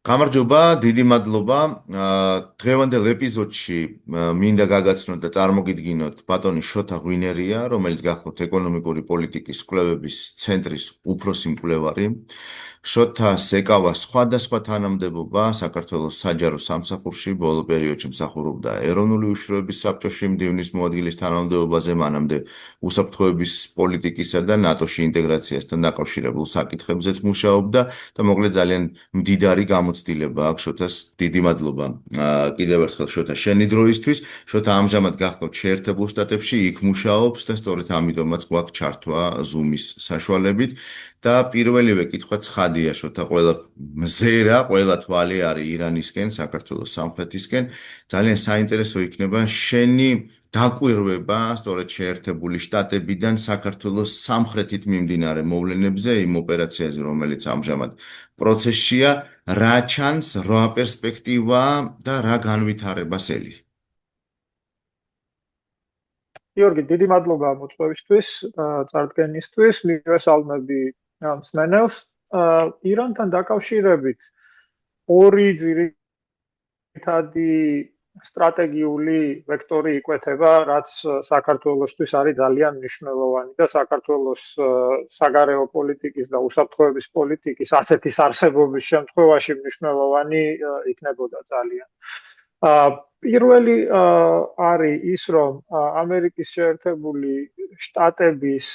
გამარჯობა, დიდი მადლობა. დღევანდელ ეპიზოდში მინდა გაგაცნოთ და წარმოგიდგინოთ ბატონი შოთა ღვინერია, რომელიც გახლავთ ეკონომიკური პოლიტიკის კვლევების ცენტრის უფროსი მკვლევარი. შოთას ეკავა სხვადასხვა თანამდებობა საქართველოს საჯარო სამსახურში, ბოლო პერიოდში მსახურობდა ეროვნული უშიშროების საბჭოში მდივნის მოადგილის თანამდებობაზე, მანამდე უსაფრთხოების პოლიტიკისა და ნატოში ინტეგრაციასთან დაკავშირებულ საკითხებზეც მუშაობდა და მოკლედ ძალიან მდიდარი გამოცდილება აქვს შოთას. დიდი მადლობა კიდევ ერთხელ შოთა შენი დროისთვის. შოთა ამჟამად გახლავთ შეერთებულ შტატებში, იქ მუშაობს და სწორედ ამიტომაც გვაქვს ჩართვა Zoom-ის საშუალებით. და პირველივე კითხვა ცხადია შოთა, ყველა მზერა, ყველა თვალი არის ირანისკენ, საქართველოს სამხრეთისკენ. ძალიან საინტერესო იქნება შენი დაკვირვება სწორედ შეერთებული შტატებიდან საქართველოს სამხრეთით მიმდინარე მოვლენებზე, იმ ოპერაციაზე, რომელიც ამჟამად პროცესშია, რა ჩანს, რა პერსპექტივა და რა განვითარებას ელი? გიორგი, დიდი მადლობა მოწვევისთვის, წარდგენისთვის, მივესალმები მსმენელს. ირანთან დაკავშირებით ორი ძირითადი სტრატეგიული ვექტორი იკვეთება, რაც საქართველოსთვის არის ძალიან მნიშვნელოვანი და საქართველოს საგარეო პოლიტიკის და უსაფრთხოების პოლიტიკის ასეთის არსებობის შემთხვევაში მნიშვნელოვანი იქნებოდა ძალიან. პირველი არის ის, რომ ამერიკის შეერთებული შტატების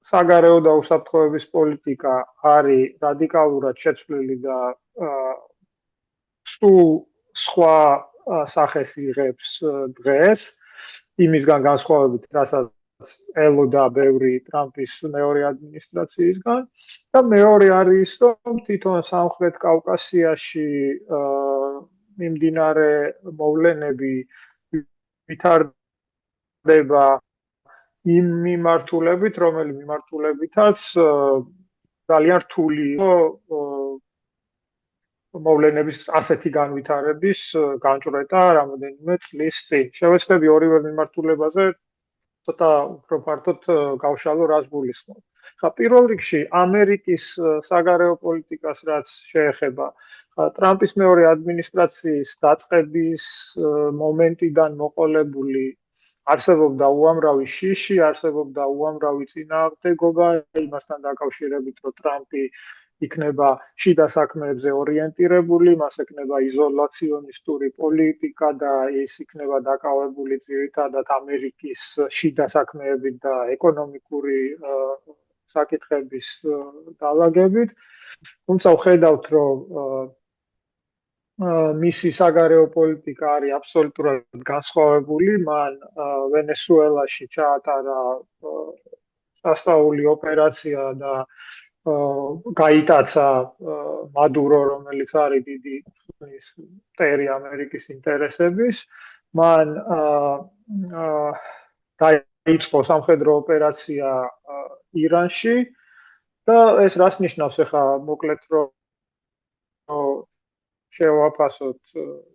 საგარეო და უსაფრთხოების პოლიტიკა არის რადიკალურად შეცვლილი და სულ სხვა სახეს იღებს დღეს, იმისგან განსხვავებით, რასაც ელოდა ბევრი ტრამპის მეორე ადმინისტრაციისგან. და მეორე არის ის, რომ თვითონ სამხრეთ კავკასიაში მიმდინარე მოვლენები ვითარდება იმ მიმართულებით, რომელი მიმართულებითაც ძალიან რთული იყო მოვლენების ასეთი განვითარების განჭვრეტა რამოდენიმე წლის წინ. შევეცდები ორივე მიმართულებაზე ცოტა უფრო ფართოდ გავშალო, რას გულისხმობ. პირველ რიგში ამერიკის საგარეო პოლიტიკას რაც შეეხება ტრამპის მეორე ადმინისტრაციის დაწყების მომენტიდან მოყოლებული არსებობდა უამრავი შიში, არსებობდა უამრავი წინააღმდეგობა იმასთან დაკავშირებით, რომ ტრამპი იქნება შიდა საქმეებზე ორიენტირებული, მას ექნება იზოლაციონისტური პოლიტიკა და ის იქნება დაკავებული ძირითადად ამერიკის შიდა საქმეებით და ეკონომიკური საკითხების დაალაგებით. თუმცა ვხედავთ, რომ მისი საგარეო პოლიტიკა არის აბსოლუტურად განსხვავებული. მან ვენესუელაში ჩაატარა სასწაული ოპერაცია და გაიტაცა მადურო, რომელიც არის დიდი მტერი ამერიკის ინტერესების. მან დაიწყო სამხედრო ოპერაცია ირანში და ეს რას ნიშნავს ახლა მოკლედ, რომ შევაფასოთ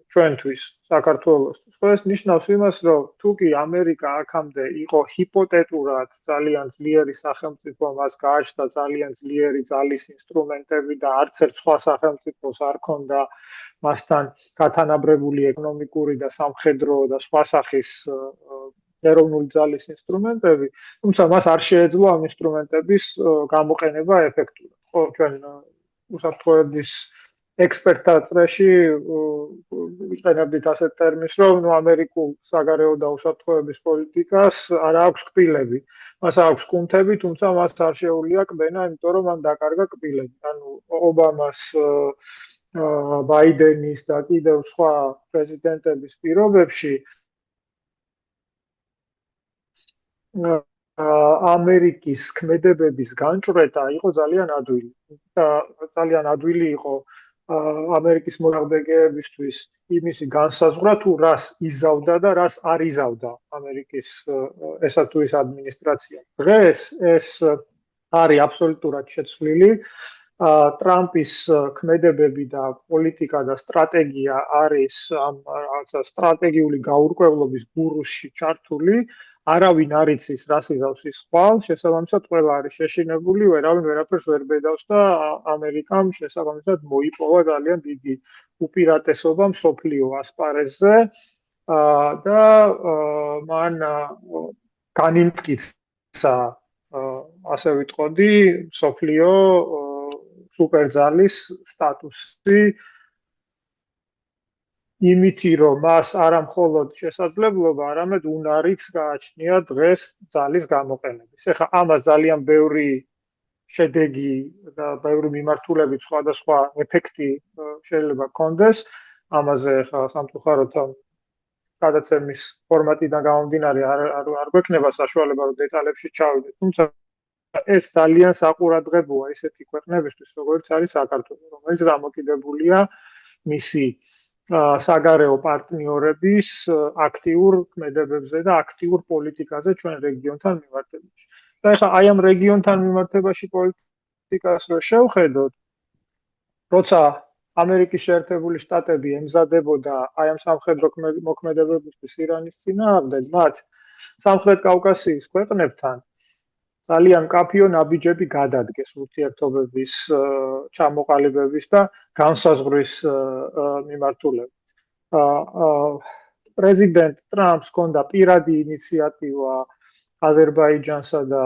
ჩვენთვის, საქართველოსთვის. ეს ნიშნავს იმას, რომ თუ კი ამერიკა აქამდე იყო ჰიპოთეტურად ძალიან ძლიერი სახელმწიფო, მას გააჩნდა ძალიან ძლიერი ძალის ინსტრუმენტები და არც ერთ სხვა სახელმწიფოს არ ჰქონდა მასთან გათანაბრებული ეკონომიკური და სამხედრო და სხვა სახის ეროვნული ძალის ინსტრუმენტები, თუმცა მას არ შეეძლო ამ ინსტრუმენტების გამოყენება ეფექტურად. ხო, ჩვენ უსაფრთხოების ექსპერტთა წრეში ვიყენებდით ასეთ ტერმინს, რომ ამერიკულ საგარეო და უსაფრთხოების პოლიტიკას არ აქვს კბილები. მას აქვს კუნთები, თუმცა მას არ შეუძლია კბენა, იმიტომ რომ მან დაკარგა კბილები. ანუ ობამას, ბაიდენის და კიდევ სხვა პრეზიდენტების პირობებში ამერიკის ქმედებების განჭვრეტა იყო ძალიან ადვილი. და ძალიან ადვილი იყო ამერიკის მოწინააღმდეგეებისთვის იმისი განსაზღვრა, თუ რას იზავდა და რას არ იზავდა ამერიკის ესა თუ ის ადმინისტრაცია. დღეს ეს არის აბსოლუტურად შეცვლილი. ტრამპის ქმედებები და პოლიტიკა და სტრატეგია არის ამ რაღაცა სტრატეგიული გაურკვევლობის გურუსში ჩართული. არავინ არ იცის რა სიზავს ის ხვალ, შესაბამისად ყველა არის შეშინებული, ვერავინ ვერაფერს ვერ ბედავს და ამერიკამ შესაბამისად მოიპოვა ძალიან დიდი უპირატესობა მსოფლიო ასპარეზზე და მან განიმტკიცა ასე ვიტყოდი მსოფლიო სუპერძალის სტატუსი იმითი რომ მას არა მხოლოდ შესაძლებლობა, არამედ უნარიც გააჩნია დღეს ძალის გამოყენების. ეხლა ამას ძალიან ბევრი შედეგი და ბევრი მიმართულებით სხვადასხვა ეფექტი შეიძლება ჰქონდეს. ამაზე ეხლა სამწუხაროდ გადაცემის ფორმატიდან გამომდინარე არ გვექნება საშუალება რომ დეტალებში ჩავიდეთ. თუმცა ეს ძალიან საყურადღებოა ესეთი ქვეყნებისთვის, როგორც არის საქართველო, რომელიც დამოკიდებულია მისი საგარეო პარტნიორების აქტიურ ქმედებებზე და აქტიურ პოლიტიკაზე ჩვენ რეგიონთან მიმართებაში. და ეხლა აი ამ რეგიონთან მიმართებაში პოლიტიკას რო შევხედოთ, როცა ამერიკის შეერთებული შტატები ემზადებოდა აი ამ სამხედრო მოქმედებებისთვის ირანის წინააღმდეგ, მათ სამხრეთ კავკასიის ქვეყნებთან ძალიან მკაფიო ნაბიჯები გადადგეს ურთიერთობების ჩამოყალიბების და განსაზღვრის მიმართულებით. პრეზიდენტ ტრამპს ჰქონდა პირადი ინიციატივა აზერბაიჯანსა და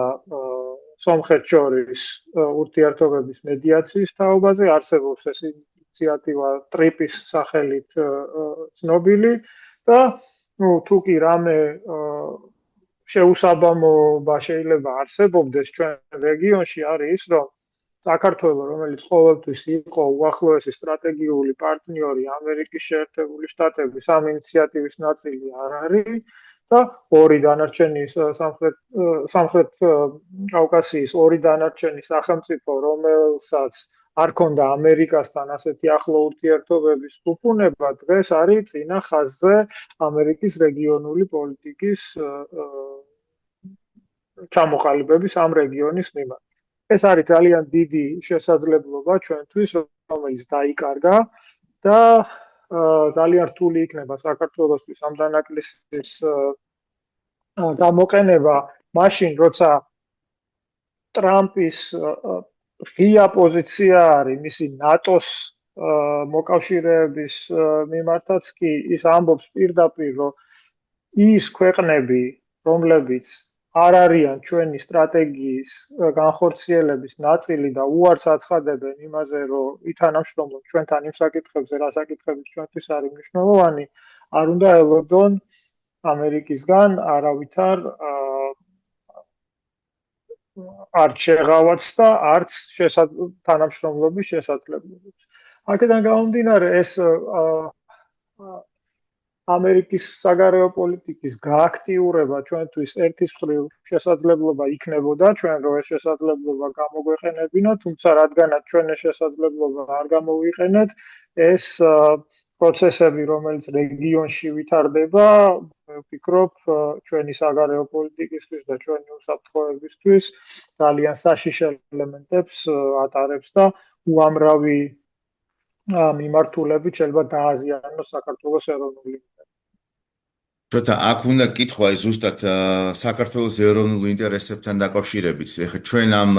სომხეთს შორის ურთიერთობების მედიაციის თაობაზე, არსებობს ეს ინიციატივა ტრიპის სახელით ცნობილი და თუ კი რამე შეუსაბამობა შეიძლება არსებობდეს ჩვენ რეგიონში არის ის, რომ საქართველო, რომელიც ყოველთვის იყო უახლოესი სტრატეგიული პარტნიორი ამერიკის შეერთებული შტატების ამ ინიციატივის ნაწილი არ არის და ორი დანარჩენი სამხრეთ კავკასიის ორი დანარჩენი სახელმწიფო, რომელსაც არ ქონდა ამერიკასთან ასეთი ახლო ურთიერთობების უფუნება, დღეს არის წინა ხაზზე ამერიკის რეგიონული პოლიტიკის ჩამოყალიბების ამ რეგიონის მიმართ. ეს არის ძალიან დიდი შესაძლებლობა ჩვენთვის, რომელიც დაიკარგა და ძალიან რთული იქნება საქართველოსთვის ამ დანაკლისის გამოყენება მაშინ, როცა ტრამპის ღია პოზიცია არის მისი ნატოს მოკავშირეების მიმართაც კი ის ამბობს პირდაპირ, რომ ის ქვეყნები, რომლებიც არ არიან ჩვენი სტრატეგიის განხორციელების ნაწილი და უარს აცხადებენ იმაზე, რომ ითანამშრომლონ ჩვენთან იმ საკითხებზე, რა საკითხებიც ჩვენთვის არის მნიშვნელოვანი, არ უნდა ელოდონ ამერიკისგან არავითარ არც შეღავათს და არც თანამშრომლობის შესაძლებლობებს. აქედან გამომდინარე, ეს ამერიკის საგარეო პოლიტიკის გააქტიურება ჩვენთვის ერთის მხრივ შესაძლებლობა იქნებოდა, ჩვენ რო ეს შესაძლებლობა გამოგვეყენებინოთ, თუმცა რადგანაც ჩვენ ეს შესაძლებლობა არ გამოვიყენეთ, ეს პროცესები, რომელიც რეგიონში ვითარდება, ვფიქრობ, ჩვენი საგარეო პოლიტიკისთვის და ჩვენი უსაფრთხოებისთვის ძალიან საშიშელ ელემენტებს ატარებს და უამრავი მიმართულებით შეიძლება დააზიანოს საქართველოს ეროვნული Ცოტა აქ უნდა კითხვა ზუსტად საქართველოს ეროვნულ ინტერესებთან დაკავშირებით. ეხლა ჩვენ ამ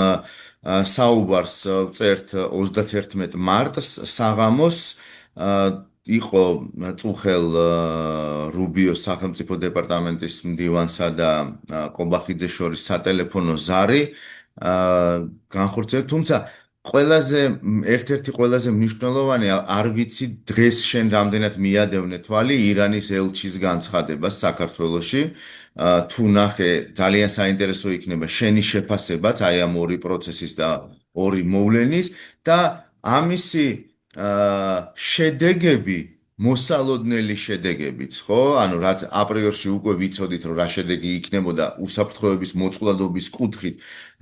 საუბარს წერთ 31 მარტს საღამოს იყო წუხელ რუბიოს სახელმწიფო დეპარტამენტის მდივანსა და კობახიძეს შორის სატელეფონო ზარი განხორციელდა, თუმცა ერთ-ერთი ყველაზე მნიშვნელოვანი არ ვიცი დღეს შენ რამდენად მიადევნე თვალი ირანის ელჩის განცხადებას საქართველოში თუ ნახე ძალიან საინტერესო იქნება შენი შეფასებაც აი ამ ორი პროცესის და ორი მოვლენის და ამისი შედეგები მოსალოდნელი შედეგებიც, ხო? ანუ რაც აპრიორში უკვე ვიცოდით, რომ რა შედეგი იქნებოდა უსაფრთხოების მოწყვლადობის კუთხით,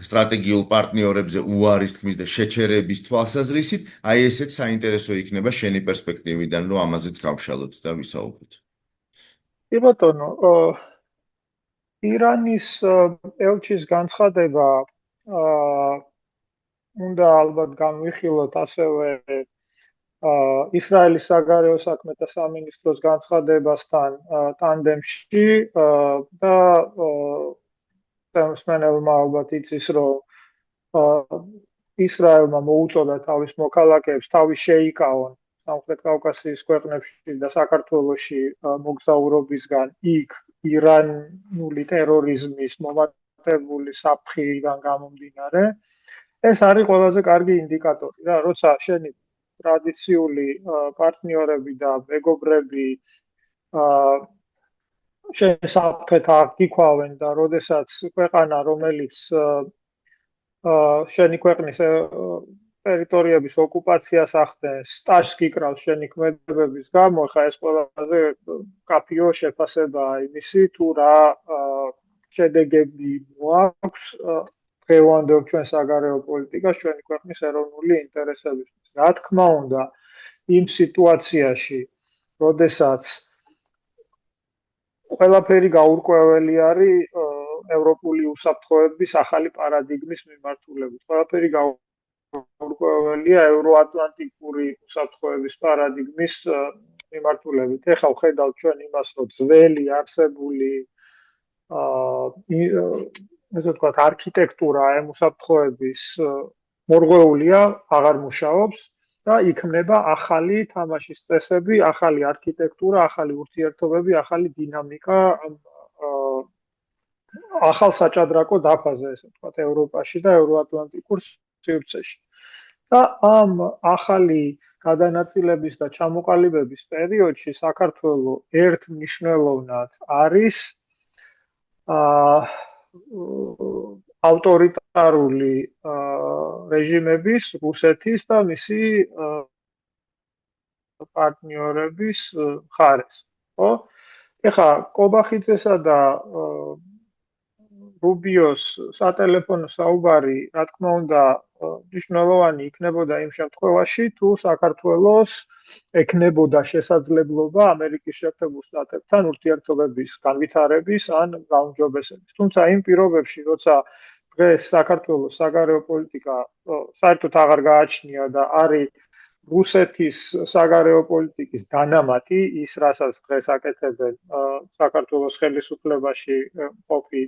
სტრატეგიულ პარტნიორებზე უარის თქმის და შეჩერების თვალსაზრისით, აი ესეც საინტერესო იქნება შენი პერსპექტივიდან, რომ ამაზეც გავშალოთ და ვისაუბროთ. კი ბატონო, ირანის ელჩის განცხადება უნდა ალბათ განვიხილოთ ასევე ისრაელის საგარეო საქმეთა სამინისტროს განცხადებასთან ტანდემში და მსმენელმა ალბათ იცის, რომ ისრაელმა მოუწოდა თავის მოქალაქეებს თავი შეიკავონ სამხრეთ კავკასიის ქვეყნებში და საქართველოში მოგზაურობისგან იქ ირანული ტერორიზმის მომატებული საფრთხიდან გამომდინარე. ეს არის ყველაზე კარგი ინდიკატორი რა, როცა შენი ტრადიციული პარტნიორები და მეგობრები შენ საფრთხეთ არ გიქვავენ და როდესაც ქვეყანა, რომელიც შენი ქვეყნის ტერიტორიების ოკუპაციას ახდენს, სტაჟს გიკრავს შენი ქმედებების გამო, ხა ეს ყველაზე კაფიო შეფასებაა იმისი, თუ რა შედეგები მოაქვს დღევანდელ ჩვენ საგარეო პოლიტიკას ჩვენი ქვეყნის ეროვნული ინტერესებისთვის. რა თქმა უნდა, იმ სიტუაციაში, როდესაც ყველაფერი გაურკვეველი არის ევროპული უსაფრთხოების ახალი პარადიგმის მიმართულებით. ყველაფერი გაურკვეველია ევროატლანტიკური უსაფრთხოების პარადიგმის მიმართულებით. ეხლა ვხედავთ ჩვენ იმას, რომ ძველი არსებული ესე ვთქვათ, არქიტექტურა ამ უსაფრთხოების მორღვეულია, აღარ მუშაობს და იქმნება ახალი თამაშის წესები, ახალი არქიტექტურა, ახალი ურთიერთობები, ახალი დინამიკა ახალ საჭადრაკო დაფაზე, ესე ვთქვათ, ევროპაში და ევროატლანტიკურ სივრცეში. და ამ ახალი გადანაწილების და ჩამოყალიბების პერიოდში საქართველო ერთ მნიშვნელოვნად არის ავტორიტარული რეჟიმების, რუსეთის და მისი პარტნიორების მხარეს, ხო? ეხლა კობახიძესა და რუბიოს სატელეფონო საუბარი, რა თქმა უნდა, მნიშვნელოვანი იქნებოდა იმ შემთხვევაში, თუ საქართველოს ექნებოდა შესაძლებლობა ამერიკის შეერთებულ შტატებთან ურთიერთობების განვითარების ან გაუმჯობესების. თუმცა იმ პირობებში, როცა დღეს საქართველოს საგარეო პოლიტიკა საერთოდ აღარ გააჩნია და არის რუსეთის საგარეო პოლიტიკის დანამატი, ის რასაც დღეს აკეთებენ საქართველოს ხელისუფლებაში მყოფი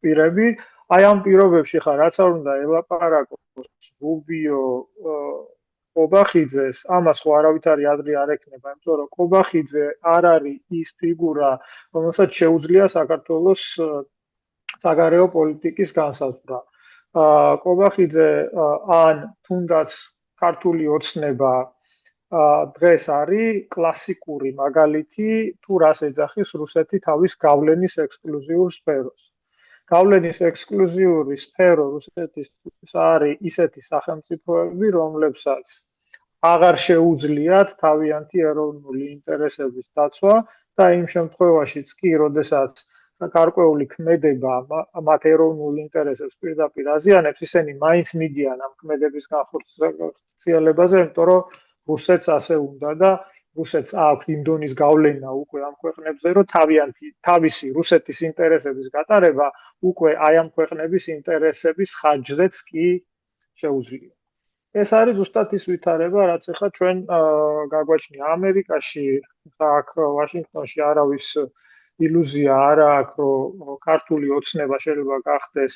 პირები, აი ამ პირობებში ხარ რაც არ უნდა ელაპარაკოს რუბიო კობახიძეს, ამას ხო არავითარი აზრი არ ექნება, იმიტომ რომ კობახიძე არ არის ის ფიგურა, რომელსაც შეუძლია საქართველოს საგარეო პოლიტიკის განსაზღვრა. კობახიძე ან თუნდაც ქართული ოცნება დღეს არის კლასიკური მაგალითი, თუ რას ეძახის რუსეთი თავის გავლენის ექსკლუზიურ სფეროს. გავლენის ექსკლუზიური სფერო რუსეთისთვის არის ისეთი სახელმწიფოები, რომლებსაც აღარ შეუძლიათ თავიანთი ეროვნული ინტერესების დაცვა და იმ შემთხვევაშიც კი, როდესაც გარკვეული ქმედება მათ ეროვნულ ინტერესებს პირდაპირ აზიანებს, ისინი მაინც მიდიან ამ ქმედების განხორციელებაზე, იმიტომ რომ რუსეთს ასე უნდა და რუსეთს აქვს იმ დონის გავლენა უკვე ამ ქვეყნებზე, რომ თავისი რუსეთის ინტერესების გატარება უკვე აი ამ ქვეყნების ინტერესების ხარჯზეც კი შეუძლია. ეს არის ზუსტად ის ვითარება, რაც ახლა ჩვენ გაგვაჩნია ამერიკაში, აქ ვაშინგტონში არავის ილუზია არ აქვს, რომ ქართული ოცნება შეიძლება გახდეს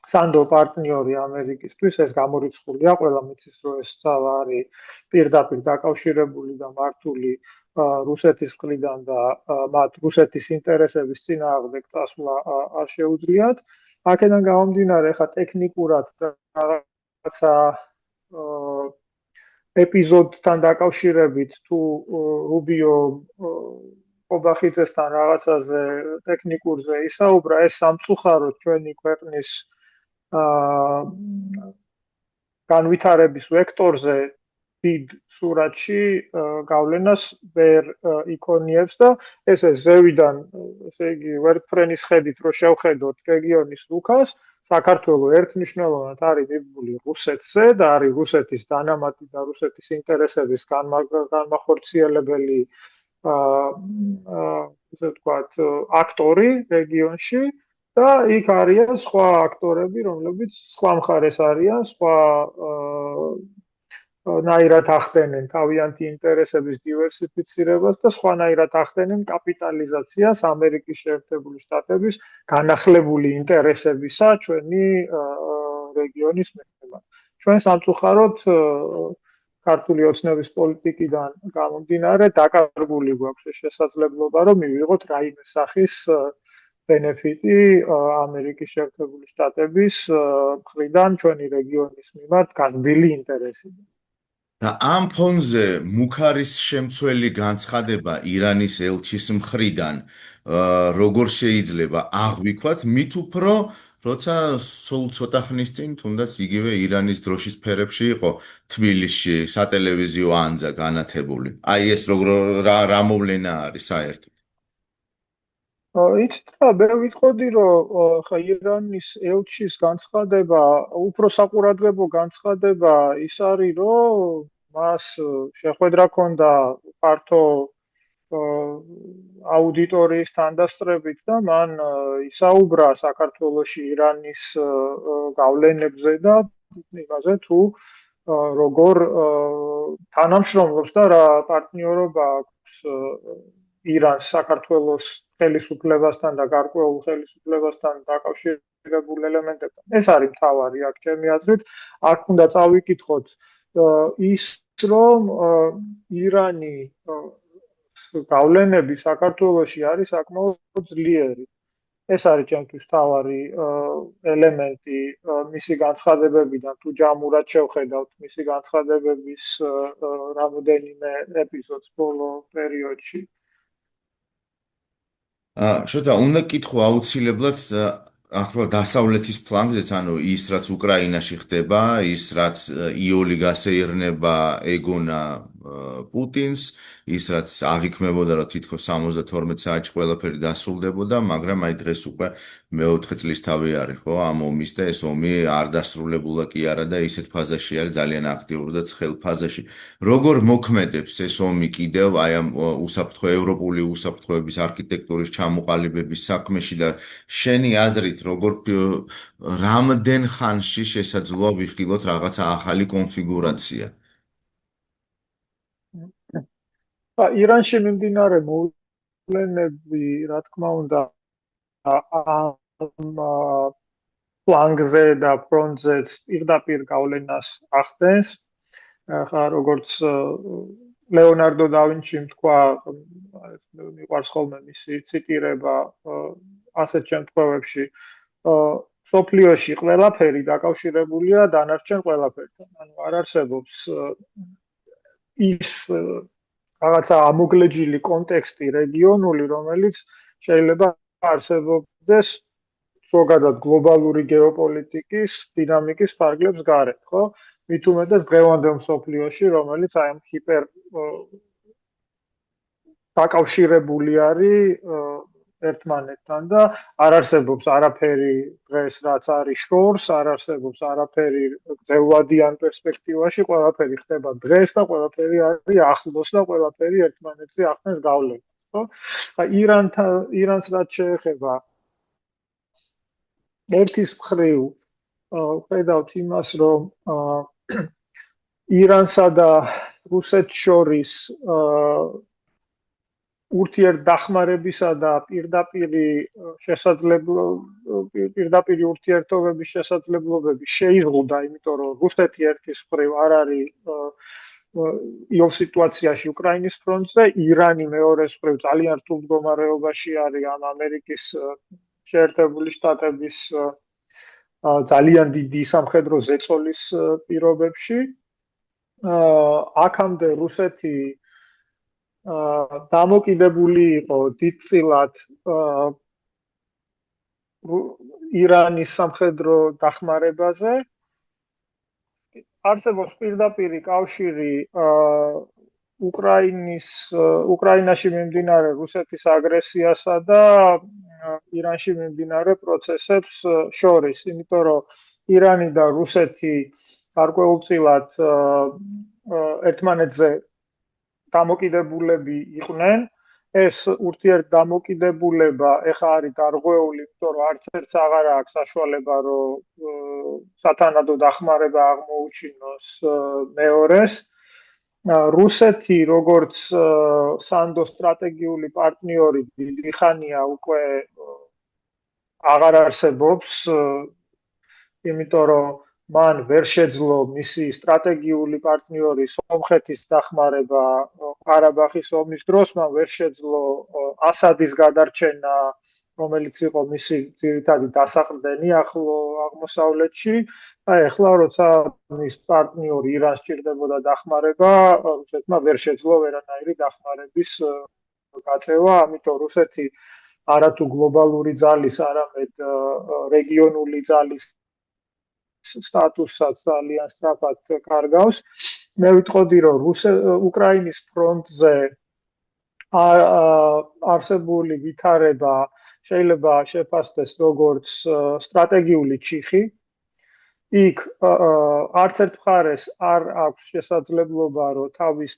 სანდო პარტნიორი ამერიკისთვის, ეს გამორიცხულია, ყველა მიცის, რომ ეს ძალა არის პირდაპირ დაკავშირებული და მართული რუსეთის მხრიდან და მათ რუსეთის ინტერესების წინააღმდეგ წასვლა არ შეუძლიათ. აქედან გამომდინარე, ხა ტექნიკურად რაღაცა ეპიზოდთან დაკავშირებით თუ რუბიო კობახიძესთან რაღაცაზე ტექნიკურზე ისაუბრა, ეს სამწუხაროდ ჩვენი ქვეყნის განვითარების ვექტორზე დიდ სურათში გავლენას ვერ იქონიებს და ესე ზევიდან, ესე იგი, ვერტფრენის ხედით რო შევხედოთ რეგიონის რუქას, საქართველოს ერთნიშნულოვნად არის მიბმული რუსეთზე და არის რუსეთის დანამატი და რუსეთის ინტერესების განმახორციელებელი ესე ვთქვათ, აქტორი რეგიონში და იქ არიან სხვა აქტორები, რომლებიც სხვა მხარეს არიან, სხვა ნაირად ახდენენ თავიანთი ინტერესების დივერსიფიცირებას და სხვანაირად ახდენენ კაპიტალიზაციას ამერიკის შეერთებული შტატების განახლებული ინტერესებისა ჩვენი რეგიონის მიმართ. ჩვენ სამწუხაროდ ქართული ოცნების პოლიტიკიდან გამომდინარე დაკარგული გვაქვს შესაძლებლობა რომ მივიღოთ რაიმე სახის ბენეფიტი ამერიკის შეერთებული შტატების მხრიდან ჩვენი რეგიონის მიმართ გაზრდილი ინტერესიდან. და ამ ფონზე მუქარის შემცველი განცხადება ირანის ელჩის მხრიდან როგორ შეიძლება აღვიქვათ მით უფრო როცა სულ ცოტა ხნის წინ თუნდაც იგივე ირანის დროშის ფერებში იყო თბილისში სატელევიზიო ანძა განათებული. აი ეს რა მოვლენა არის საერთოდ? იცით რა, მე ვიტყოდი რომ ხა ირანის ელჩის განცხადება, უფრო საყურადღებო განცხადება ის არის, რომ მას შეხვედრა ჰქონდა ფართო აუდიტორიის თანდასწრებით და მან ისაუბრა საქართველოში ირანის გავლენებზე და იმაზე თუ როგორ თანამშრომლობს და რა პარტნიორობა აქვს ირანს საქართველოს ხელისუფლებასთან და გარკვეულ ხელისუფლებასთან დაკავშირებულ ელემენტებთან. ეს არის მთავარი აქ ჩემი აზრით. აქ უნდა წავიკითხოთ ის რომ ირანი გავლენები საქართველოში არის საკმაოდ ძლიერი. ეს არის ჩემთვის მთავარი ელემენტი მისი განცხადებებიდან თუ ჯამურად შევხედავთ მისი განცხადებების რამოდენიმე ეპიზოდს ბოლო პერიოდში. შოთა, უნდა კითხო აუცილებლად ახლა დასავლეთის ფლანგზეც, ანუ ის რაც უკრაინაში ხდება, ის რაც იოლი გასეირნება ეგონა პუტინს, ის რაც აღიქმებოდა რომ თითქოს 72 საათში ყველაფერი დასრულდებოდა, მაგრამ აი დღეს უკვე მეოთხე წლის თავი არის, ხო? ამ ომის და ეს ომი არ დასრულებულა კი არა და ისეთ ფაზაში არის ძალიან აქტიური და ცხელ ფაზაში. როგორ მოქმედებს ეს ომი კიდევ აი ამ ევროპული უსაფრთხოების არქიტექტურის ჩამოყალიბების საქმეში და შენი აზრით როგორ რამდენ ხანში შესაძლოა ვიხილოთ რაღაცა ახალი კონფიგურაცია? ირანში მიმდინარე მოვლენები, რა თქმა უნდა, ამ ფლანგზე და ფრონტზეც პირდაპირ გავლენას ახდენს. ახლა როგორც ლეონარდო და ვინჩიმ თქვა, მიყვარს ხოლმე მისი ციტირება ასეთ შემთხვევებში, სოფლიოში ყველაფერი დაკავშირებულია დანარჩენ ყველაფერთან. ანუ არ არსებობს ის რაღაცა ამოგლეჯილი კონტექსტი რეგიონული, რომელიც შეიძლება არსებობდეს ზოგადად გლობალური გეოპოლიტიკის დინამიკის ფარგლებს გარეთ, ხო? მით უმეტეს დღევანდელ მსოფლიოში, რომელიც აი ამ ჰიპერ დაკავშირებული არის ერთმანეთთან და არ არსებობს არაფერი დღეს რაც არის შორს, არ არსებობს არაფერი გრძელვადიან პერსპექტივაში, ყველაფერი ხდება დღეს და ყველაფერი არის ახლოს და ყველაფერი ერთმანეთზე ახდენს გავლენას, ხო? ირანს რაც შეეხება ერთის მხრივ ხედავთ იმას, რომ ირანსა და რუსეთს შორის ურთიერთდახმარებისა და პირდაპირი ურთიერთობების შესაძლებლობები შეიზღუდა, იმიტომ რომ რუსეთი ერთის მხრივ არ არის იოლ სიტუაციაში უკრაინის ფრონტზე, ირანი მეორეს მხრივ ძალიან რთულ მდგომარეობაში არის ამ ამერიკის შეერთებული შტატების ძალიან დიდი სამხედრო ზეწოლის პირობებში. აქამდე რუსეთი დამოკიდებული იყო დიდწილად ირანის სამხედრო დახმარებაზე. არსებობს პირდაპირი კავშირი უკრაინაში მიმდინარე რუსეთის აგრესიასა და ირანში მიმდინარე პროცესებს შორის, იმიტომ რომ ირანი და რუსეთი გარკვეულწილად ერთმანეთზე დამოკიდებულები იყვნენ. ეს ურთიერთდამოკიდებულება ეხლა არის გარღვეული, იმიტომ რომ არც ერთს აღარ აქვს საშუალება, რომ სათანადო დახმარება აღმოუჩინოს მეორეს. რუსეთი როგორც სანდოს სტრატეგიული პარტნიორი დიდი ხანია უკვე აღარ არსებობს, იმიტომ რომ მან ვერ შეძლო მისი სტრატეგიული პარტნიორი სომხეთის დახმარება ყარაბაღის ომის დროს, მან ვერ შეძლო ასადის გადარჩენა, რომელიც იყო მისი ძირითადი დასაყრდენი ახლო აღმოსავლეთში. ეხლა როცა მის პარტნიორი ირანს სჭირდებოდა დახმარება, რუსეთმა ვერ შეძლო ვერანაირი დახმარების გაწევა, ამიტომ რუსეთი არათუ გლობალური ძალის, არამედ რეგიონული ძალის სტატუსსაც ძალიან სწრაფად კარგავს. მე ვიტყოდი, რომ უკრაინის ფრონტზე არსებული ვითარება შეიძლება შეფასდეს როგორც სტრატეგიული ჩიხი. იქ არც ერთ მხარეს არ აქვს შესაძლებლობა, რომ თავის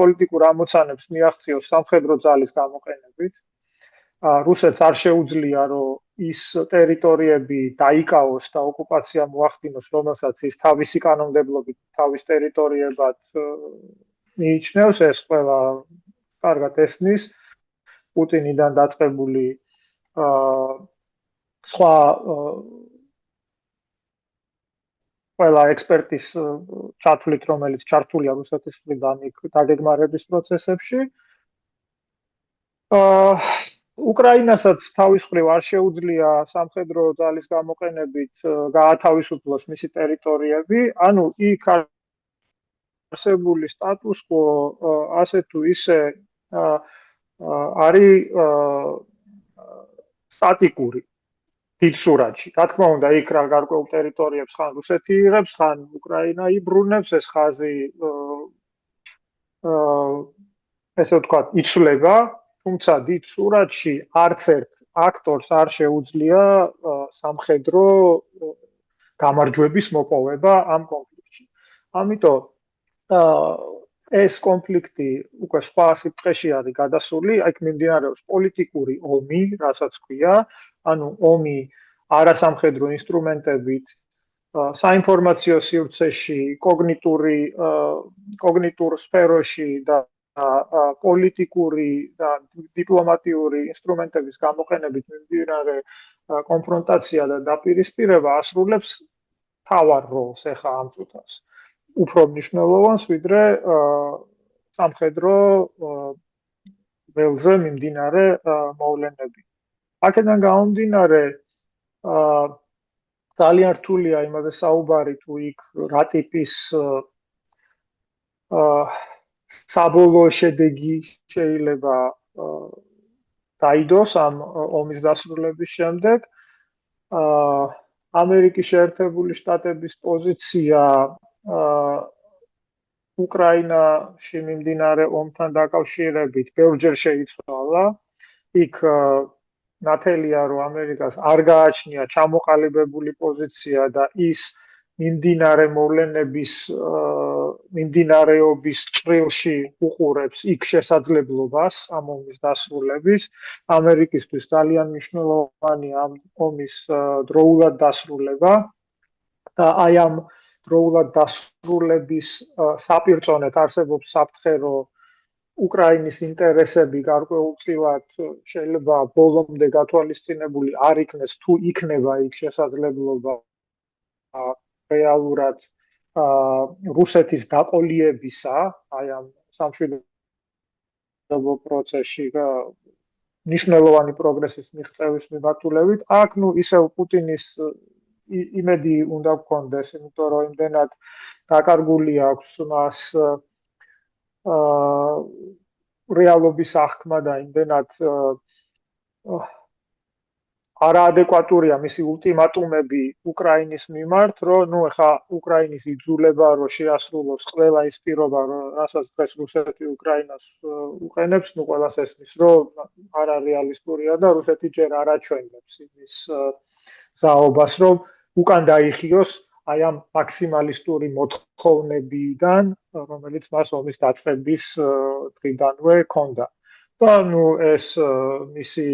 პოლიტიკურ ამოცანებს მიაღწიოს სამხედრო ძალის გამოყენებით. რუსეთს არ შეუძლია, რომ ის ტერიტორიები დაიკავოს და ოკუპაცია მოახდინოს, რომელსაც ის თავისი კანონმდებლობით თავის ტერიტორიებად მიიჩნევს, ეს ყველა კარგად ესმის. პუტინიდან დაწყებული სხვა ყველა ექსპერტის ჩათვლით, რომელიც ჩართულია რუსეთის მხრიდან დაგეგმარების პროცესებში. უკრაინასაც თავის მხრივ არ შეუძლია სამხედრო ძალის გამოყენებით გაათავისუფლოს მისი ტერიტორიები, ანუ იქ არსებული სტატუს quo ასე თუ ისე არის სტატიკური დიდ სურათში. რა თქმა უნდა, იქ რა გარკვეულ ტერიტორიებს ხან რუსეთი იღებს, ხან უკრაინა იბრუნებს, ეს ხაზი ესე ვთქვათ, იცვლება. თუმცა დიდ სურათში არც ერთ აქტორს არ შეუძლია სამხედრო გამარჯვების მოპოვება ამ კონფლიქტში. ამიტომ ეს კონფლიქტი უკვე სხვა სიბრტყეში არის გადასული, აქ მიმდინარეობს პოლიტიკური ომი, რასაც ქვია, ანუ ომი არასამხედრო ინსტრუმენტებით, საინფორმაციო სივრცეში, კოგნიტურ სფეროში და პოლიტიკური და დიპლომატიური ინსტრუმენტების გამოყენებით მიმდინარე კონფრონტაცია და დაპირისპირება ასრულებს მთავარ როლს ეხა ამ წუთას. უფრო მნიშვნელოვანს, ვიდრე სამხედრო ველზე მიმდინარე მოვლენები. აქედან გამომდინარე, ძალიან რთულია იმაზე საუბარი, თუ იქ რა ტიპის საბოლოო შედეგი შეიძლება დაიდოს ამ ომის დასრულების შემდეგ. ამერიკის შეერთებული შტატების პოზიცია უკრაინაში მიმდინარე ომთან დაკავშირებით ბევრჯერ შეიცვალა. იქ ნათელია, რომ ამერიკას არ გააჩნია ჩამოყალიბებული პოზიცია და ის მიმდინარე მოვლენების მიმდინარეობის ჭრილში უყურებს იქ შესაძლებლობას ამ ომის დასრულების. ამერიკისთვის ძალიან მნიშვნელოვანია ამ ომის დროულად დასრულება და აი ამ დროულად დასრულების საპირწონედ არსებობს საფრთხე, რომ უკრაინის ინტერესები გარკვეულწილად შეიძლება ბოლომდე გათვალისწინებული არ იქნეს, თუ იქნება იქ შესაძლებლობა რეალურად რუსეთის დაყოლიებისა, აი ამ სამშვიდობო პროცესში მნიშვნელოვანი პროგრესის მიღწევის მიმართულებით. აქ ისევ პუტინის იმედი უნდა გქონდეს, იმიტომ რომ იმდენად დაკარგული აქვს მას რეალობის აღქმა და იმდენად არაადეკვატურია მისი ულტიმატუმები უკრაინის მიმართ, რომ ეხა უკრაინის იძულება, რომ შეასრულოს ყველა ის პირობა, რასაც დღეს რუსეთი უკრაინას უყენებს, ყველას ესმის, რომ არარეალისტურია და რუსეთი ჯერ არ აჩვენებს იმის ზაობას, რომ უკან დაიხიოს აი ამ მაქსიმალისტური მოთხოვნებიდან, რომელიც მას ომის დაწყების დღიდანვე ჰქონდა. და ეს მისი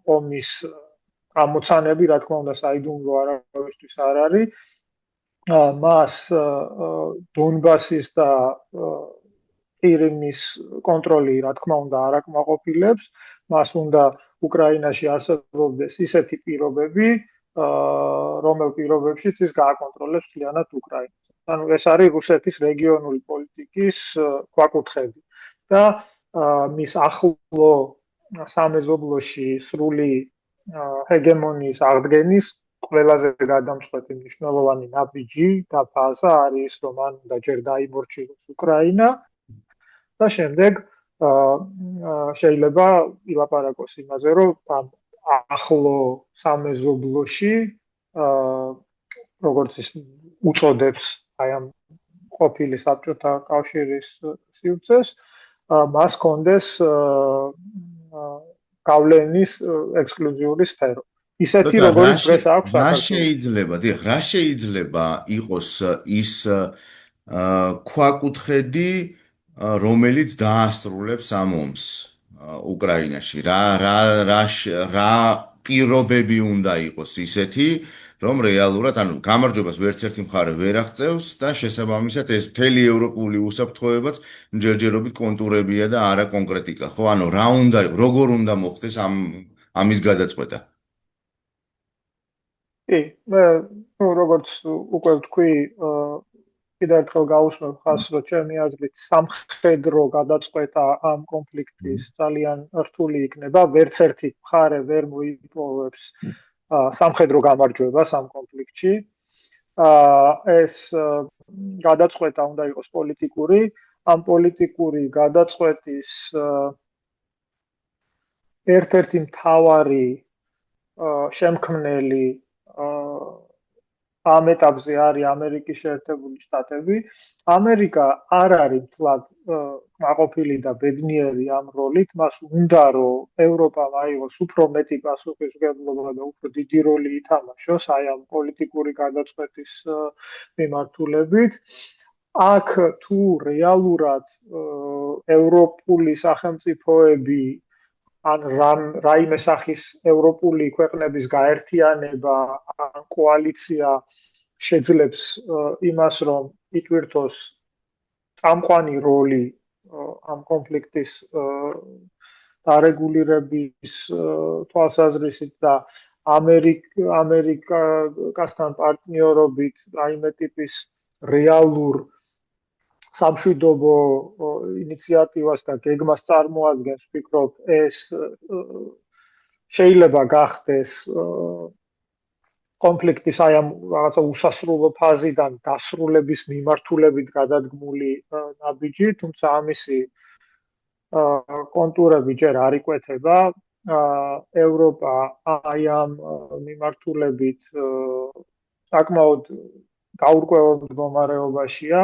ომის გამოცანები, რა თქმა უნდა, საიდუმლო არავისთვის არ არის. მას დონბასის და ყირიმის კონტროლი, რა თქმა უნდა, არ აკმაყოფილებს. მას უნდა უკრაინაში არსებობდეს ისეთი პირობები, რომელ პირობებშიც ის გააკონტროლებს მთლიანად უკრაინას. ანუ ეს არის რუსეთის რეგიონული პოლიტიკის ქვაკუთხედი და მის ახლო სამეზობლოში სრული ჰეგემონიის აღდგენის ყველაზე გადამწყვეტი მნიშვნელოვანი ნაბიჯი და ფაზა არის ის, რომ მან უნდა ჯერ დაიმორჩილოს უკრაინა და შემდეგ შეიძლება ილაპარაკოს იმაზე, რომ ამ ახლო სამეზობლოში როგორც ის უწოდებს აი ამ ყოფილი საბჭოთა კავშირის სივრცეს, მას კონდეს გავლენის ექსკლუზიური სფერო. ისეთი როგორც დღეს აქვს საქართველოს. რა შეიძლება იყოს ის ქვაკუთხედი, რომელიც დაასრულებს ამ ომს უკრაინაში? რა პირობები უნდა იყოს ისეთი, რომ რეალურად, ანუ გამარჯვებას ვერც ერთი მხარე ვერ აღწევს და შესაბამისად ეს მთელი ევროპული უსაფრთხოებაც ჯერჯერობით კონტურებია და არა კონკრეტიკა, ხო? ანუ როგორ უნდა მოხდეს ამის გადაწყვეტა? კი, მე როგორც უკვე ვთქვი, კიდევ ერთხელ გავუსმევ ხაზს, რომ ჩემი აზრით სამხედრო გადაწყვეტა ამ კონფლიქტის ძალიან რთული იქნება. ვერც ერთი მხარე ვერ მოიპოვებს სამხედრო გამარჯვებას ამ კონფლიქტში. ეს გადაწყვეტა უნდა იყოს პოლიტიკური. ამ პოლიტიკური გადაწყვეტის ერთ-ერთი მთავარი შემქმნელი ამ ეტაპზე არის ამერიკის შეერთებული შტატები. ამერიკა არ არის მთლად კმაყოფილი და ბედნიერი ამ როლით. მას უნდა, რომ ევროპამ აიღოს უფრო მეტი პასუხისმგებლობა და უფრო დიდი როლი ითამაშოს აი ამ პოლიტიკური გადაწყვეტის მიმართულებით. აქ თუ რეალურად ევროპული სახელმწიფოები ან რაიმე სახის ევროპული ქვეყნების გაერთიანება ან კოალიცია შეძლებს იმას, რომ იტვირთოს წამყვანი როლი ამ კონფლიქტის დარეგულირების თვალსაზრისით და ამერიკასთან პარტნიორობით რაიმე ტიპის რეალურ სამშვიდობო ინიციატივას და გეგმას წარმოადგენს, ვფიქრობ, ეს შეიძლება გახდეს კონფლიქტის აი ამ რაღაცა უსასრულო ფაზიდან დასრულების მიმართულებით გადადგმული ნაბიჯი, თუმცა ამისი კონტურები ჯერ არ იკვეთება. ევროპა აი ამ მიმართულებით საკმაოდ გაურკვეველ მდგომარეობაშია.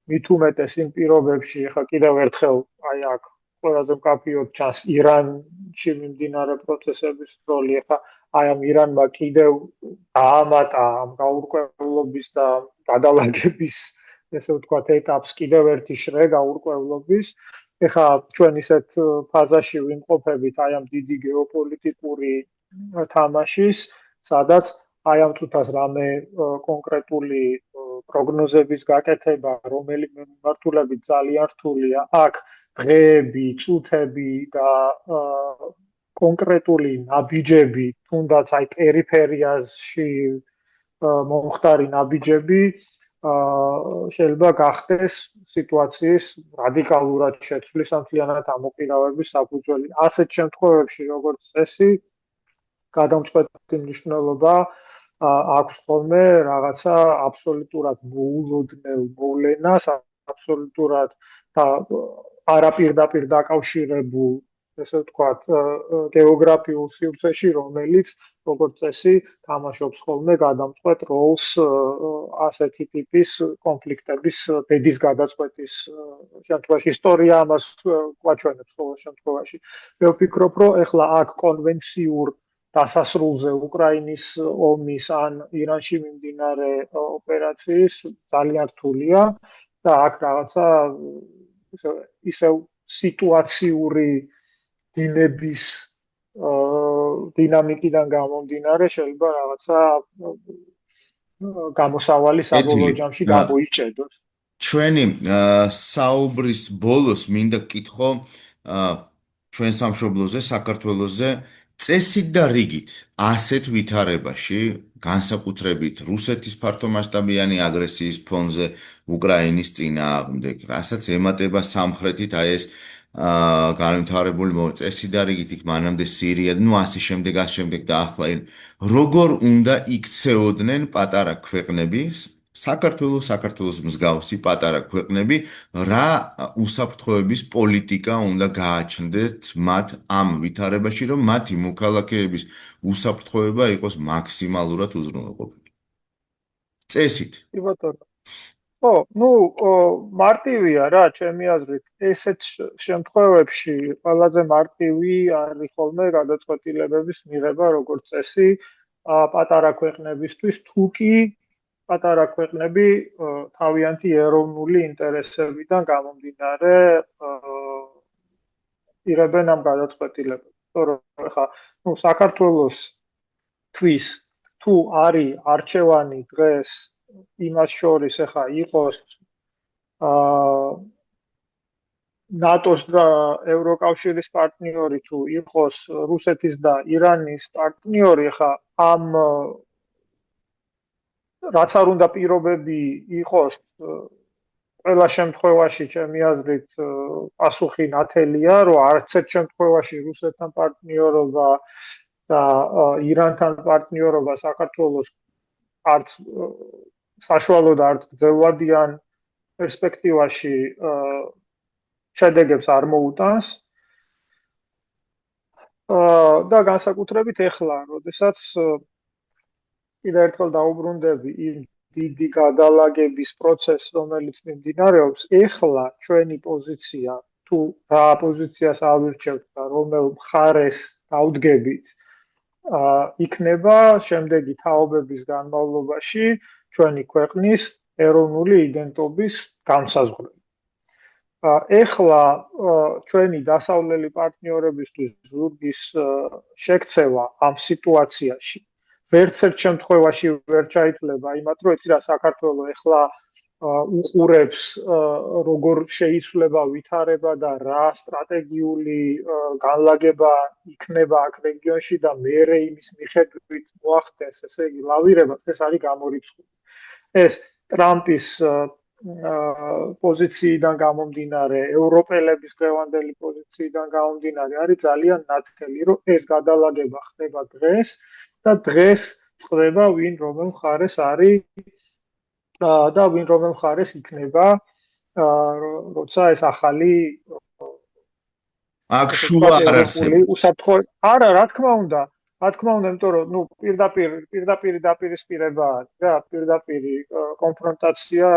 მით უმეტეს იმ პირობებში, ხა კიდევ ერთხელ აი აქ ყველაზე მკაფიოდ ჩანს ირანში მიმდინარე პროცესების როლი. ხა აი ამ ირანმა კიდევ დაამატა ამ გაურკვევლობის და გადალაგების, ესე ვთქვათ, ეტაპს კიდევ ერთი შრე გაურკვევლობის. ხა ჩვენ ისეთ ფაზაში ვიმყოფებით აი ამ დიდი გეოპოლიტიკური თამაშის, სადაც აი ამ წუთას რამე კონკრეტული პროგნოზების გაკეთება, რომელიმე მიმართულებით ძალიან რთულია. აქ დღეები, წუთები და კონკრეტული ნაბიჯები, თუნდაც აი პერიფერიაზში მომხდარი ნაბიჯები შეიძლება გახდეს სიტუაციის რადიკალურად შეცვლის ან მთლიანად ამოყირავების საფუძველი. ასეთ შემთხვევებში, როგორც წესი, გადამწყვეტი მნიშვნელობა აქვს ხოლმე რაღაცა აბსოლუტურად მოულოდნელ მოვლენას, აბსოლუტურად და არაპირდაპირ დაკავშირებულ, ესე ვთქვათ, გეოგრაფიულ სივრცეში, რომელიც როგორც წესი თამაშობს ხოლმე გადამწყვეტ როლს ასეთი ტიპის კონფლიქტების ბედის გადაწყვეტის შემთხვევაში. ისტორია ამას გვაჩვენებს ყოველ შემთხვევაში. მე ვფიქრობ, რომ ეხლა აქ კონვენციურ დასასრულზე უკრაინის ომის ან ირანში მიმდინარე ოპერაციის ძალიან რთულია და აქ რაღაცა ისევ სიტუაციური დინების დინამიკიდან გამომდინარე შეიძლება რაღაცა გამოსავალი საბოლოო ედლი, ჯამში გამოიჭედოს. ჩვენი საუბრის ბოლოს მინდა გკითხო ჩვენ სამშობლოზე, საქართველოზე წესით და რიგით ასეთ ვითარებაში, განსაკუთრებით რუსეთის ფართომასშტაბიანი აგრესიის ფონზე უკრაინის წინააღმდეგ, რასაც ემატება სამხრეთით აი ეს განვითარებული წესით და რიგით იქ მანამდე სირია, ნუ ასე შემდეგ და ახლა როგორ უნდა იქცეოდნენ პატარა ქვეყნები საქართველოს მსგავსი პატარა ქვეყნები რა უსაფრთხოების პოლიტიკა უნდა გააჩნდეთ მათ ამ ვითარებაში, რომ მათი მოქალაქეების უსაფრთხოება იყოს მაქსიმალურად უზრუნველყოფილი. წესით. კი ბატონო. ხო, ну, მარტივია რა, ჩემი აზრით, ესეთ შემთხვევებში ყველაზე მარტივი არის ხოლმე გადაწყვეტილებების მიღება როგორც წესი პატარა ქვეყნებისთვის, თუ კი პატარა ქვეყნები თავიანთი ეროვნული ინტერესებიდან გამომდინარე იღებენ ამ გადაწყვეტილებებს. თორემ ხა, ну, საქართველოს თვის თუ არის არჩევანი დღეს იმას შორის ახლა იყოს ნატოს და ევროკავშირის პარტნიორი თუ იყოს რუსეთის და ირანის პარტნიორი ახლა ამ რაც არ უნდა პირობები იყოს ყველა შემთხვევაში ჩემი აზრით პასუხი ნათელია რომ არც ერთ შემთხვევაში რუსეთთან პარტნიორობა და ირანთან პარტნიორობა საქართველოს არც საშუალო და არც გრძელვადიან პერსპექტივაში შედეგებს არ მოუტანს და განსაკუთრებით ეხლა, როდესაც კიდევ ერთხელ დაუბრუნდები იმ დიდი გადალაგების პროცესს, რომელიც მიმდინარეობს, ეხლა ჩვენი პოზიცია, თუ რა პოზიციას ავირჩევთ და რომელ მხარეს დავდგებით, იქნება შემდეგი თაობების განმავლობაში ჩვენი ქვეყნის ეროვნული იდენტობის განსაზღვრელი. ეხლა ჩვენი დასავლელი პარტნიორებისთვის ზურგის შექცევა ამ სიტუაციაში ვერც ერთ შემთხვევაში ვერ ჩაითვლება იმათ, რომ იცი რა საქართველოს ეხლა უყურებს როგორ შეიცვლება ვითარება და რა სტრატეგიული განლაგება იქნება აქ რეგიონში და მეორე იმის მიხედვით მოახდენს, ესე იგი, ლავირებას, ეს არის გამორიცხული. ეს ტრამპის პოზიციიდან გამომდინარე, ევროპელების დღევანდელი პოზიციიდან გამომდინარე, არის ძალიან ნათელი, რომ ეს გადალაგება ხდება დღეს და დღეს წდება ვინ რომელ მხარეს არის და ვინ რომელ მხარეს იქნება, როცა ეს ახალი აქ შუა არ არსებობს. არა, რა თქმა უნდა, იმიტომ რომ ნუ პირდაპირ დაპირისპირება და პირდაპირ კონფრონტაცია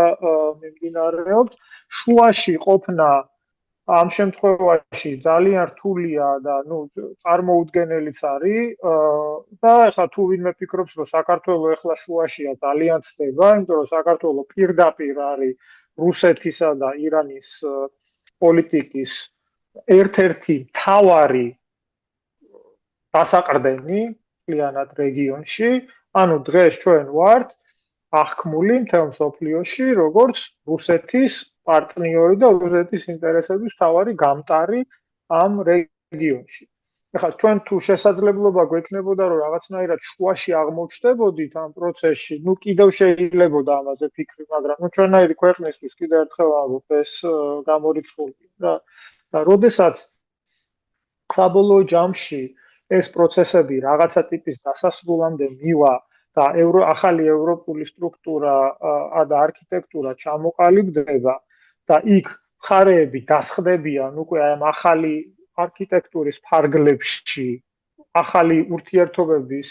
მიმდინარეობს, შუაში ყოფნა ამ შემთხვევაში ძალიან რთულია და ნუ წარმოუდგენელიც არის და ეხლა თუ ვინმე ფიქრობს რომ საქართველოს ეხლა შუაშია ძალიან ცდება, იმიტომ რომ საქართველოს პირდაპირ არის რუსეთისა და ირანის პოლიტიკის ერთ-ერთი მთავარი დასაყრდენი კლიანად რეგიონში, ანუ დღეს ჩვენ ვართ აღქმული მთელ მსოფლიოში როგორც რუსეთის პარტნიორი და რუსეთის ინტერესების მთავარი გამტარი ამ რეგიონში. ეხლა ჩვენ თუ შესაძლებლობა გვექნებოდა რომ რაღაცნაირად შუაში აღმოჩნდებოდით ამ პროცესში, ნუ კიდევ შეიძლებოდა ამაზე ფიქრი, მაგრამ ნუ ჩვენაირი ქვეყნისთვის კიდევ ერთხელ ამბობ, ეს გამორიცხულია რა. და როდესაც საბოლოო ჯამში ეს პროცესები რაღაცა ტიპის დასასრულამდე მივა და ახალი ევროპული სტრუქტურა და არქიტექტურა ჩამოყალიბდება და იქ მხარეები დასხდებიან უკვე ამ ახალი არქიტექტურის ფარგლებში, ახალი ურთიერთობების,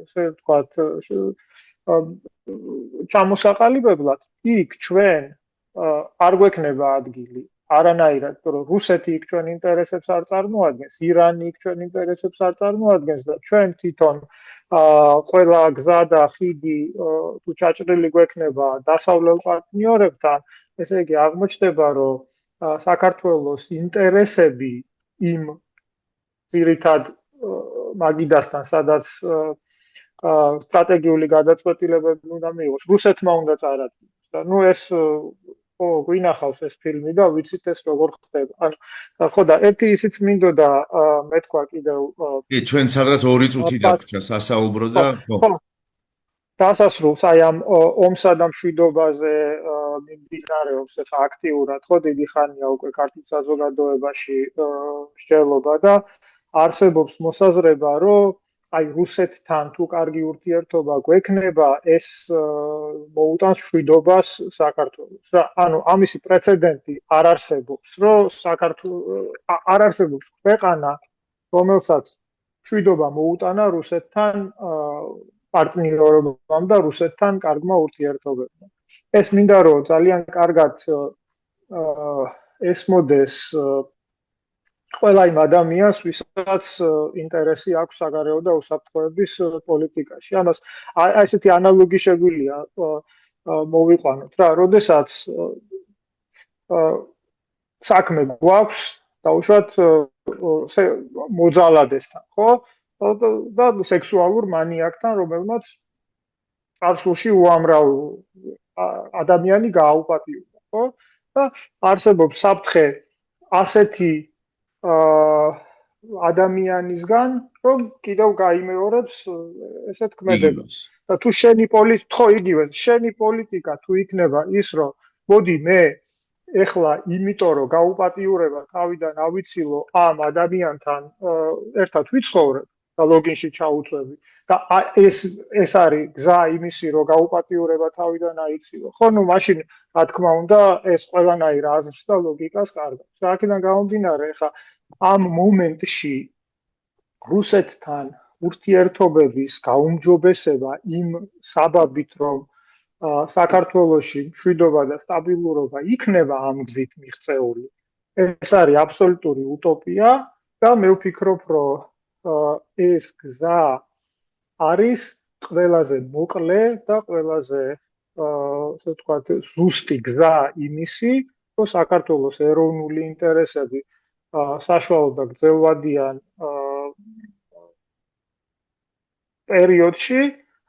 ესე ვთქვათ, ჩამოსაყალიბებლად, იქ ჩვენ არ გვექნება ადგილი არანაირად, რომ რუსეთი იქ ჩვენ ინტერესებს არ წარმოადგენს, ირანი იქ ჩვენ ინტერესებს არ წარმოადგენს და ჩვენ თვითონ ყველა გზა და ხიდი თუ ჩაჭრილი გვექნება დასავლელ პარტნიორებთან, ესე იგი აღმოჩნდება, რომ საქართველოს ინტერესები იმ ძირითად მაგიდასთან, სადაც სტრატეგიული გადაწყვეტილებები უნდა მიიღოს, რუსეთმა უნდა წარადგინოს და ნუ ეს გვინახავს ეს ფილმი და ვიცით ეს როგორ ხდება. ანუ ხო და ერთი ისიც მინდოდა მე თქვა კიდევ კი, ჩვენ სადღაც 2 წუთი დაგვრჩა სასაუბრო და ხო დასასრულს აი ამ ომსა და მშვიდობაზე მიმდინარეობს ახლა აქტიურად ხო დიდი ხანია უკვე ქართულ საზოგადოებაში მსჯელობა და არსებობს მოსაზრება რომ აი რუსეთთან თუ კარგი ურთიერთობა გვექნება ეს მოუტანს მშვიდობას საქართველოს რა ანუ ამისი პრეცედენტი არ არსებობს რომ არ არსებობს ქვეყანა რომელსაც მშვიდობა მოუტანა რუსეთთან პარტნიორობამ და რუსეთთან კარგმა ურთიერთობებმა. ეს მინდა რომ ძალიან კარგად ესმოდეს ყველა იმ ადამიანს, ვისაც ინტერესი აქვს საგარეო და უსაფრთხოების პოლიტიკაში. ამას ესეთი ანალოგი შეგვიძლია მოვიყვანოთ რა, როდესაც საქმე გვაქვს დაუშვათ მოძალადესთან, ხო? და სექსუალურ მანიაკთან, რომელმაც წარსულში უამრავ ადამიანი გააუპატიურა, ხო? და არსებობს საფრთხე ასეთი ადამიანისგან, რომ კიდევ გაიმეორებს ესეთ ქმედებას. და თუ შენი პოლიტიკა თუ იქნება ის, რომ მოდი მე ეხლა იმიტომ რომ გაუპატიურება თავიდან ავიცილო ამ ადამიანთან ერთად ვიცხოვრებ და ლოგინში ჩაუწვევი და ეს არის გზა იმისი რომ გაუპატიურება თავიდან აიცილო. ხო, ნუ მაშინ რა თქმა უნდა ეს ყველანაირ აზრს და ლოგიკას კარგავს. რა აქედან გამომდინარე, ხა ამ მომენტში რუსეთთან ურთიერთობების გაუმჯობესება იმ საბაბით რომ საქართველოში მშვიდობა და სტაბილურობა იქნება ამ გზით მიღწეული. ეს არის აბსოლუტური უტოპია და მე ვფიქრობ, რომ ეს გზა არის ყველაზე მოკლე და ყველაზე ასე ვთქვათ, ზუსტი გზა იმისი, რომ საქართველოს ეროვნული ინტერესები საშუალო და გრძელვადიან პერიოდში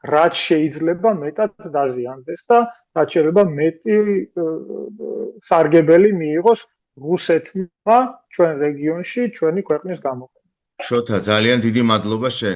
რაც შეიძლება მეტად დაზიანდეს და რაც შეიძლება მეტი სარგებელი მიიღოს რუსეთმა ჩვენ რეგიონში ჩვენი ქვეყნის გამოყენებით. შოთა, ძალიან დიდი მადლობა შენ.